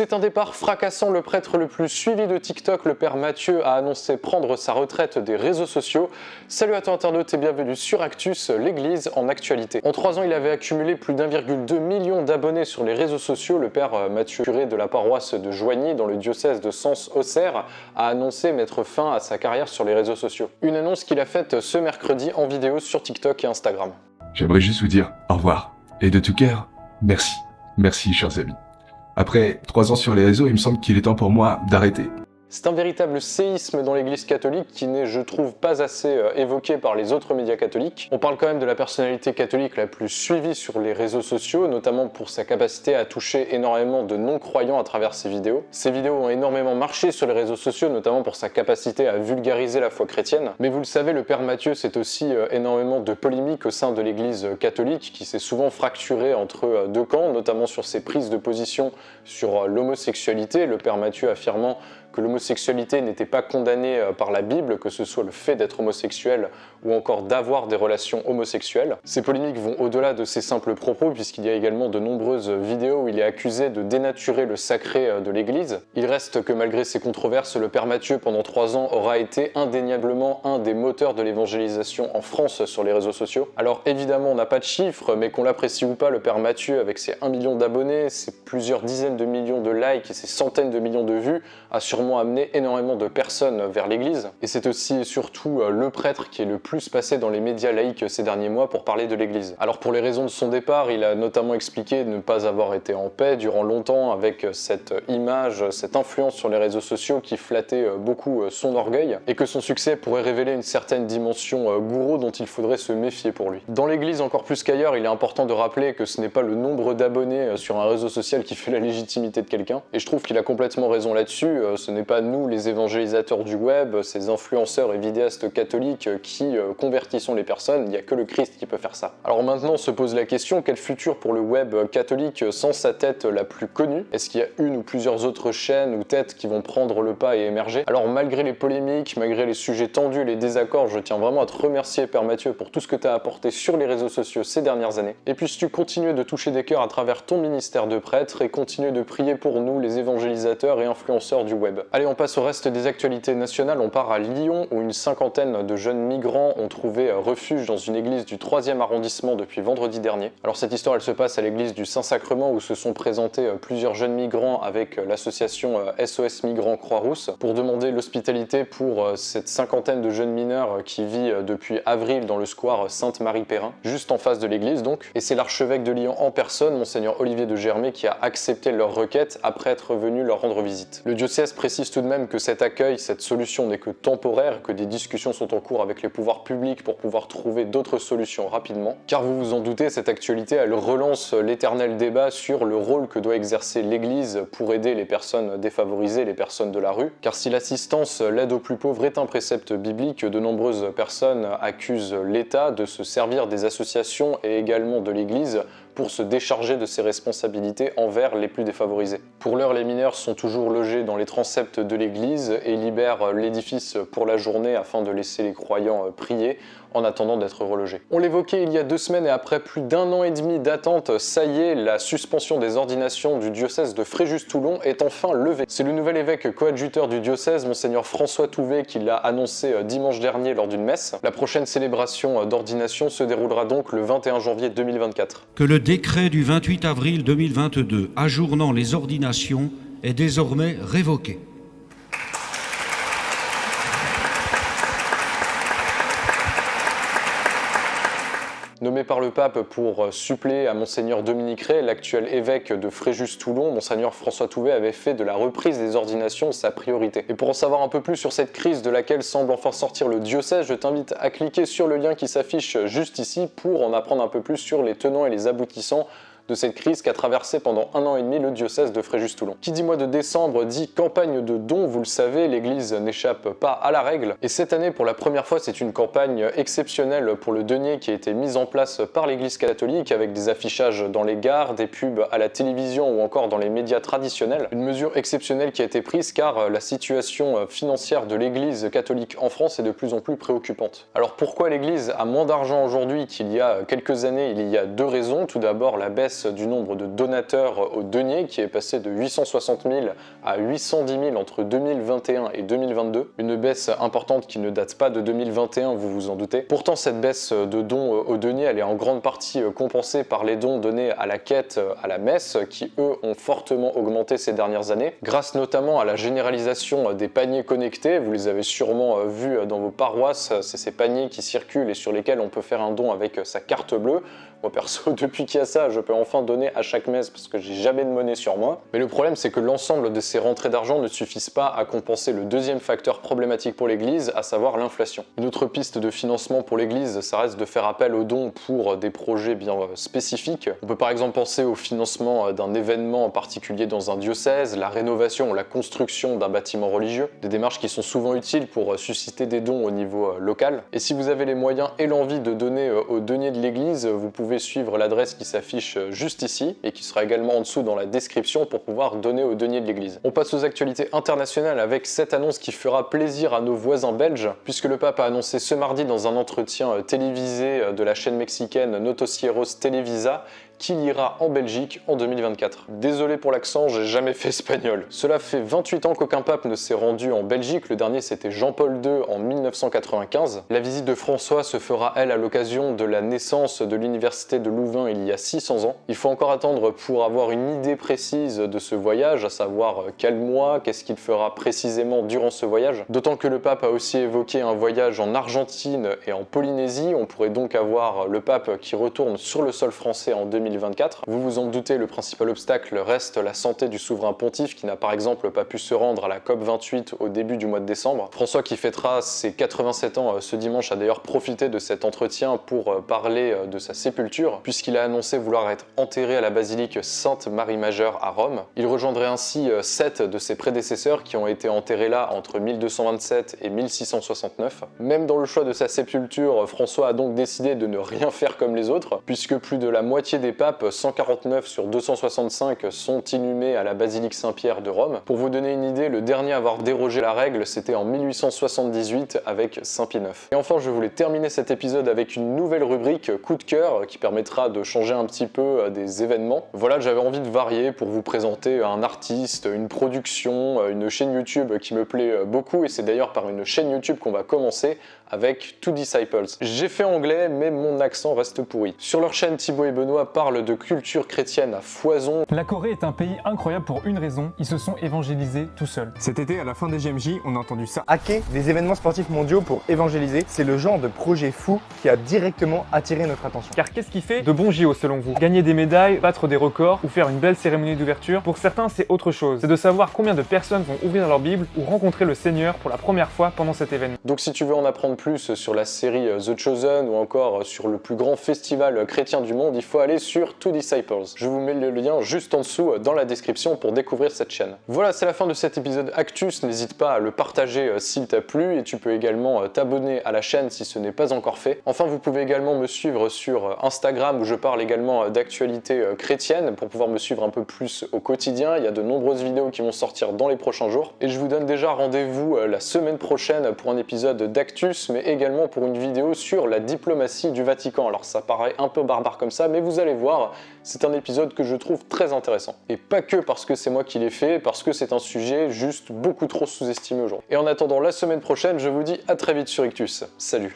C'est un départ fracassant. Le prêtre le plus suivi de TikTok, le père Mathieu, a annoncé prendre sa retraite des réseaux sociaux. Salut à toi internaute et bienvenue sur Actus, l'église en actualité. En 3 ans, il avait accumulé plus d'1,2 million d'abonnés sur les réseaux sociaux. Le père Mathieu, curé de la paroisse de Joigny dans le diocèse de Sens-Auxerre, a annoncé mettre fin à sa carrière sur les réseaux sociaux. Une annonce qu'il a faite ce mercredi en vidéo sur TikTok et Instagram. J'aimerais juste vous dire au revoir. Et de tout cœur, merci. Merci, chers amis. Après 3 ans sur les réseaux, il me semble qu'il est temps pour moi d'arrêter. C'est un véritable séisme dans l'église catholique qui n'est, je trouve, pas assez évoqué par les autres médias catholiques. On parle quand même de la personnalité catholique la plus suivie sur les réseaux sociaux, notamment pour sa capacité à toucher énormément de non-croyants à travers ses vidéos. Ses vidéos ont énormément marché sur les réseaux sociaux, notamment pour sa capacité à vulgariser la foi chrétienne. Mais vous le savez, le père Mathieu, c'est aussi énormément de polémiques au sein de l'église catholique qui s'est souvent fracturée entre deux camps, notamment sur ses prises de position sur l'homosexualité. Le père Mathieu affirmant que l'homosexualité n'était pas condamnée par la Bible, que ce soit le fait d'être homosexuel ou encore d'avoir des relations homosexuelles. Ces polémiques vont au-delà de ses simples propos, puisqu'il y a également de nombreuses vidéos où il est accusé de dénaturer le sacré de l'Église. Il reste que malgré ces controverses, le père Mathieu, pendant 3 ans, aura été indéniablement un des moteurs de l'évangélisation en France sur les réseaux sociaux. Alors évidemment, on n'a pas de chiffres, mais qu'on l'apprécie ou pas, le père Mathieu, avec ses 1 million d'abonnés, ses plusieurs dizaines de millions de likes et ses centaines de millions de vues, a sûrement amené énormément de personnes vers l'église. Et c'est aussi et surtout le prêtre qui est le plus passé dans les médias laïcs ces derniers mois pour parler de l'église. Alors pour les raisons de son départ, il a notamment expliqué ne pas avoir été en paix durant longtemps avec cette image, cette influence sur les réseaux sociaux qui flattait beaucoup son orgueil, et que son succès pourrait révéler une certaine dimension gourou dont il faudrait se méfier pour lui. Dans l'église encore plus qu'ailleurs, il est important de rappeler que ce n'est pas le nombre d'abonnés sur un réseau social qui fait la légitimité de quelqu'un, et je trouve qu'il a complètement raison là-dessus. Ce n'est pas nous, les évangélisateurs du web, ces influenceurs et vidéastes catholiques qui convertissons les personnes, il n'y a que le Christ qui peut faire ça. Alors maintenant se pose la question, quel futur pour le web catholique sans sa tête la plus connue? Est-ce qu'il y a une ou plusieurs autres chaînes ou têtes qui vont prendre le pas et émerger? Alors malgré les polémiques, malgré les sujets tendus et les désaccords, je tiens vraiment à te remercier Père Mathieu pour tout ce que tu as apporté sur les réseaux sociaux ces dernières années. Et puisses-tu continuer de toucher des cœurs à travers ton ministère de prêtre et continuer de prier pour nous, les évangélisateurs et influenceurs du web. Allez, on passe au reste des actualités nationales. On part à Lyon où une cinquantaine de jeunes migrants ont trouvé refuge dans une église du 3e arrondissement depuis vendredi dernier. Alors cette histoire, elle se passe à l'église du Saint-Sacrement où se sont présentés plusieurs jeunes migrants avec l'association SOS Migrants Croix-Rousse pour demander l'hospitalité pour cette cinquantaine de jeunes mineurs qui vit depuis avril dans le square Sainte-Marie-Perrin, juste en face de l'église donc. Et c'est l'archevêque de Lyon en personne, Monseigneur Olivier de Germay, qui a accepté leur requête après être venu leur rendre visite. Le diocèse précise tout de même que cet accueil, cette solution n'est que temporaire, que des discussions sont en cours avec les pouvoirs publics pour pouvoir trouver d'autres solutions rapidement. Car vous vous en doutez, cette actualité, elle relance l'éternel débat sur le rôle que doit exercer l'Église pour aider les personnes défavorisées, les personnes de la rue. Car si l'assistance, l'aide aux plus pauvres est un précepte biblique, de nombreuses personnes accusent l'État de se servir des associations et également de l'Église pour se décharger de ses responsabilités envers les plus défavorisés. Pour l'heure, les mineurs sont toujours logés dans les transepts de l'église et libèrent l'édifice pour la journée afin de laisser les croyants prier en attendant d'être relogés. On l'évoquait il y a 2 semaines et après plus d'1 an et demi d'attente, ça y est, la suspension des ordinations du diocèse de Fréjus-Toulon est enfin levée. C'est le nouvel évêque coadjuteur du diocèse, Monseigneur François Touvet, qui l'a annoncé dimanche dernier lors d'une messe. La prochaine célébration d'ordination se déroulera donc le 21 janvier 2024. Que le décret du 28 avril 2022 ajournant les ordinations est désormais révoqué. Nommé par le pape pour suppléer à Monseigneur Dominique Ray, l'actuel évêque de Fréjus-Toulon, Monseigneur François Touvet avait fait de la reprise des ordinations sa priorité. Et pour en savoir un peu plus sur cette crise de laquelle semble enfin sortir le diocèse, je t'invite à cliquer sur le lien qui s'affiche juste ici pour en apprendre un peu plus sur les tenants et les aboutissants de cette crise qu'a traversé pendant 1 an et demi le diocèse de Fréjus-Toulon. Qui dit mois de décembre dit campagne de dons, vous le savez, l'église n'échappe pas à la règle. Et cette année, pour la première fois, c'est une campagne exceptionnelle pour le denier qui a été mise en place par l'église catholique avec des affichages dans les gares, des pubs à la télévision ou encore dans les médias traditionnels. Une mesure exceptionnelle qui a été prise car la situation financière de l'église catholique en France est de plus en plus préoccupante. Alors pourquoi l'église a moins d'argent aujourd'hui qu'il y a quelques années? Il y a 2 raisons. Tout d'abord, la baisse baisse du nombre de donateurs au denier qui est passé de 860 000 à 810 000 entre 2021 et 2022. Une baisse importante qui ne date pas de 2021, vous vous en doutez. Pourtant, cette baisse de dons au denier, elle est en grande partie compensée par les dons donnés à la quête, à la messe, qui eux ont fortement augmenté ces dernières années, grâce notamment à la généralisation des paniers connectés. Vous les avez sûrement vus dans vos paroisses, c'est ces paniers qui circulent et sur lesquels on peut faire un don avec sa carte bleue. Moi perso, depuis qu'il y a ça, je peux enfin donner à chaque messe parce que j'ai jamais de monnaie sur moi. Mais le problème, c'est que l'ensemble de ces rentrées d'argent ne suffisent pas à compenser le deuxième facteur problématique pour l'Église, à savoir l'inflation. Une autre piste de financement pour l'Église, ça reste de faire appel aux dons pour des projets bien spécifiques. On peut par exemple penser au financement d'un événement particulier dans un diocèse, la rénovation ou la construction d'un bâtiment religieux, des démarches qui sont souvent utiles pour susciter des dons au niveau local. Et si vous avez les moyens et l'envie de donner au denier de l'Église, vous pouvez suivre l'adresse qui s'affiche juste ici et qui sera également en dessous dans la description pour pouvoir donner au denier de l'Église. On passe aux actualités internationales avec cette annonce qui fera plaisir à nos voisins belges, puisque le pape a annoncé ce mardi dans un entretien télévisé de la chaîne mexicaine Noticieros Televisa qu'il ira en Belgique en 2024. Désolé pour l'accent, j'ai jamais fait espagnol. Cela fait 28 ans qu'aucun pape ne s'est rendu en Belgique, le dernier c'était Jean-Paul II en 1995. La visite de François se fera, elle, à l'occasion de la naissance de l'université de Louvain il y a 600 ans. Il faut encore attendre pour avoir une idée précise de ce voyage, à savoir quel mois, qu'est-ce qu'il fera précisément durant ce voyage. D'autant que le pape a aussi évoqué un voyage en Argentine et en Polynésie. On pourrait donc avoir le pape qui retourne sur le sol français en 2024. Vous vous en doutez, le principal obstacle reste la santé du souverain pontife qui n'a par exemple pas pu se rendre à la COP28 au début du mois de décembre. François, qui fêtera ses 87 ans ce dimanche, a d'ailleurs profité de cet entretien pour parler de sa sépulture, puisqu'il a annoncé vouloir être enterré à la basilique Sainte-Marie-Majeure à Rome. Il rejoindrait ainsi 7 de ses prédécesseurs qui ont été enterrés là entre 1227 et 1669. Même dans le choix de sa sépulture, François a donc décidé de ne rien faire comme les autres, puisque plus de la moitié des papes, 149 sur 265, sont inhumés à la basilique Saint-Pierre de Rome. Pour vous donner une idée, le dernier à avoir dérogé la règle, c'était en 1878 avec Saint Pie IX. Et enfin, je voulais terminer cet épisode avec une nouvelle rubrique coup de cœur qui permettra de changer un petit peu des événements. Voilà, j'avais envie de varier pour vous présenter un artiste, une production, une chaîne YouTube qui me plaît beaucoup, et c'est d'ailleurs par une chaîne YouTube qu'on va commencer avec Two Disciples. J'ai fait anglais, mais mon accent reste pourri. Sur leur chaîne, Thibaut et Benoît parlent de culture chrétienne à foison. La Corée est un pays incroyable pour une raison, ils se sont évangélisés tout seuls. Cet été, à la fin des GMJ, on a entendu ça. Hacker des événements sportifs mondiaux pour évangéliser, c'est le genre de projet fou qui a directement attiré notre attention. Car qu'est-ce qui fait de bons JO selon vous? Gagner des médailles, battre des records ou faire une belle cérémonie d'ouverture? Pour certains, c'est autre chose. C'est de savoir combien de personnes vont ouvrir leur Bible ou rencontrer le Seigneur pour la première fois pendant cet événement. Donc si tu veux en apprendre plus sur la série The Chosen ou encore sur le plus grand festival chrétien du monde, il faut aller sur Two Disciples. Je vous mets le lien juste en dessous dans la description pour découvrir cette chaîne. Voilà, c'est la fin de cet épisode Actus. N'hésite pas à le partager s'il t'a plu, et tu peux également t'abonner à la chaîne si ce n'est pas encore fait. Enfin, vous pouvez également me suivre sur Instagram où je parle également d'actualités chrétiennes pour pouvoir me suivre un peu plus au quotidien. Il y a de nombreuses vidéos qui vont sortir dans les prochains jours. Et je vous donne déjà rendez-vous la semaine prochaine pour un épisode d'Actus, mais également pour une vidéo sur la diplomatie du Vatican. Alors ça paraît un peu barbare comme ça, mais vous allez voir, c'est un épisode que je trouve très intéressant. Et pas que parce que c'est moi qui l'ai fait, parce que c'est un sujet juste beaucoup trop sous-estimé aujourd'hui. Et en attendant la semaine prochaine, je vous dis à très vite sur Ictus. Salut!